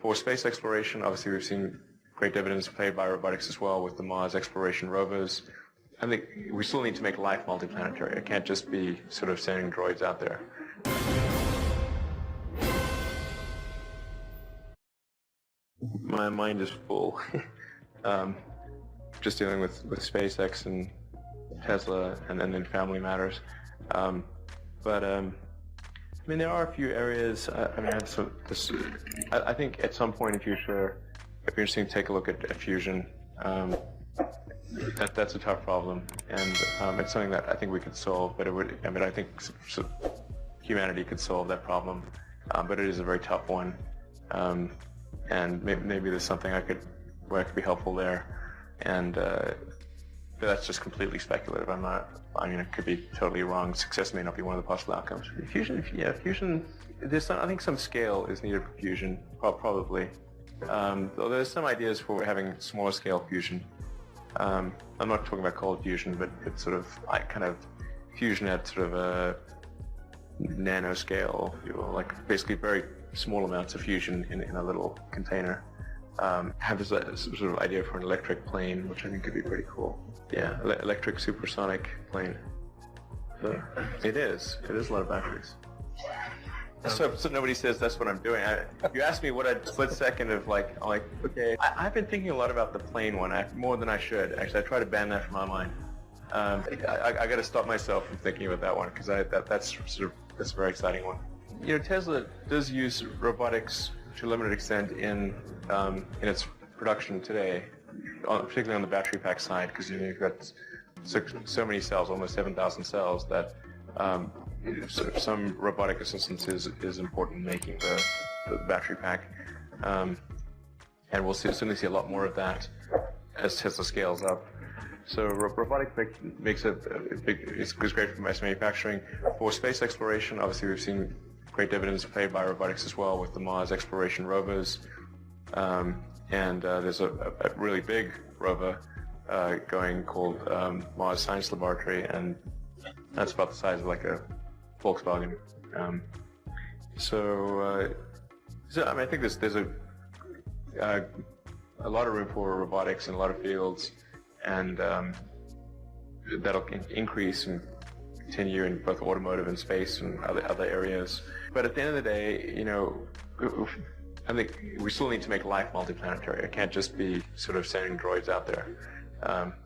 For space exploration, obviously we've seen great dividends played by robotics as well with the Mars exploration rovers. I think we still need to make life multiplanetary. It can't just be sort of sending droids out there. My mind is full. Just dealing with SpaceX and Tesla and then family matters. I mean, there are a few areas. I think at some point in the future, it'd be interesting to take a look at fusion. That's a tough problem, and it's something that I think we could solve. But I think humanity could solve that problem, but it is a very tough one. And maybe there's something where I could be helpful there, and but that's just completely speculative. I mean, it could be totally wrong. Success may not be one of the possible outcomes. Fusion. I think some scale is needed for fusion, probably. Though there's some ideas for having smaller scale fusion. I'm not talking about cold fusion, but it's sort of kind of fusion at sort of a nanoscale, like basically very small amounts of fusion in a little container. Have this sort of idea for an electric plane, which I think could be pretty cool. Yeah, electric supersonic plane. So it is a lot of batteries. So nobody says that's what I'm doing. You asked me what a split second of I'm like, okay. I've been thinking a lot about the plane one, more than I should. Actually, I try to ban that from my mind. I got to stop myself from thinking about that one because that's a very exciting one. You know, Tesla does use robotics to a limited extent in its production today, particularly on the battery pack side, because you've got so many cells, almost 7,000 cells, that some robotic assistance is important in making the battery pack, and we'll certainly see a lot more of that as Tesla scales up. So robotics makes it's great for mass manufacturing. For space exploration, obviously we've seen great dividends played by robotics as well with the Mars exploration rovers, and there's a really big rover going called Mars Science Laboratory, and that's about the size of like a Volkswagen. So I mean, I think there's a lot of room for robotics in a lot of fields, and that'll increase and continue in both automotive and space and other areas. But at the end of the day, you know, I think we still need to make life multiplanetary. It can't just be sort of sending droids out there.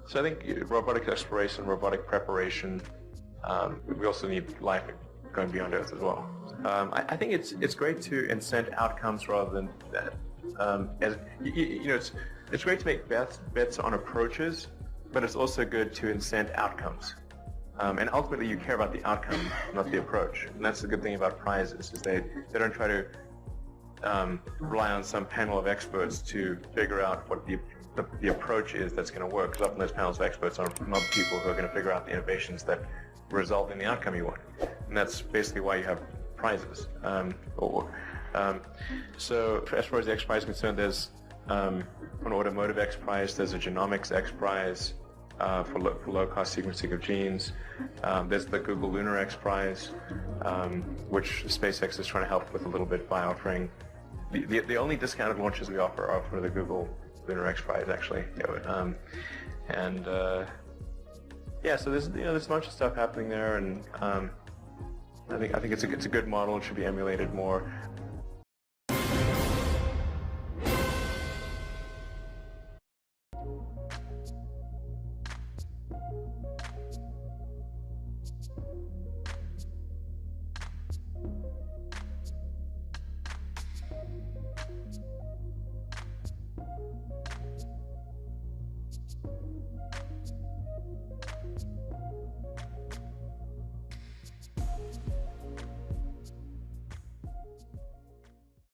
So I think robotic exploration, robotic preparation, we also need life going beyond Earth as well. I think it's great to incent outcomes rather than that. It's great to make bets on approaches, but it's also good to incent outcomes. And ultimately, you care about the outcome, not the approach. And that's the good thing about prizes, is they don't try to rely on some panel of experts to figure out what the approach is that's going to work. Because often those panels of experts are not people who are going to figure out the innovations that result in the outcome you want. And that's basically why you have prizes. So as far as the X Prize is concerned, there's an automotive X Prize, there's a genomics X Prize, for low-cost sequencing of genes. There's the Google Lunar X Prize, which SpaceX is trying to help with a little bit by offering. The only discounted launches we offer are for the Google Lunar X Prize, actually. Yeah, so there's a bunch of stuff happening there, and I think it's a good model. It should be emulated more.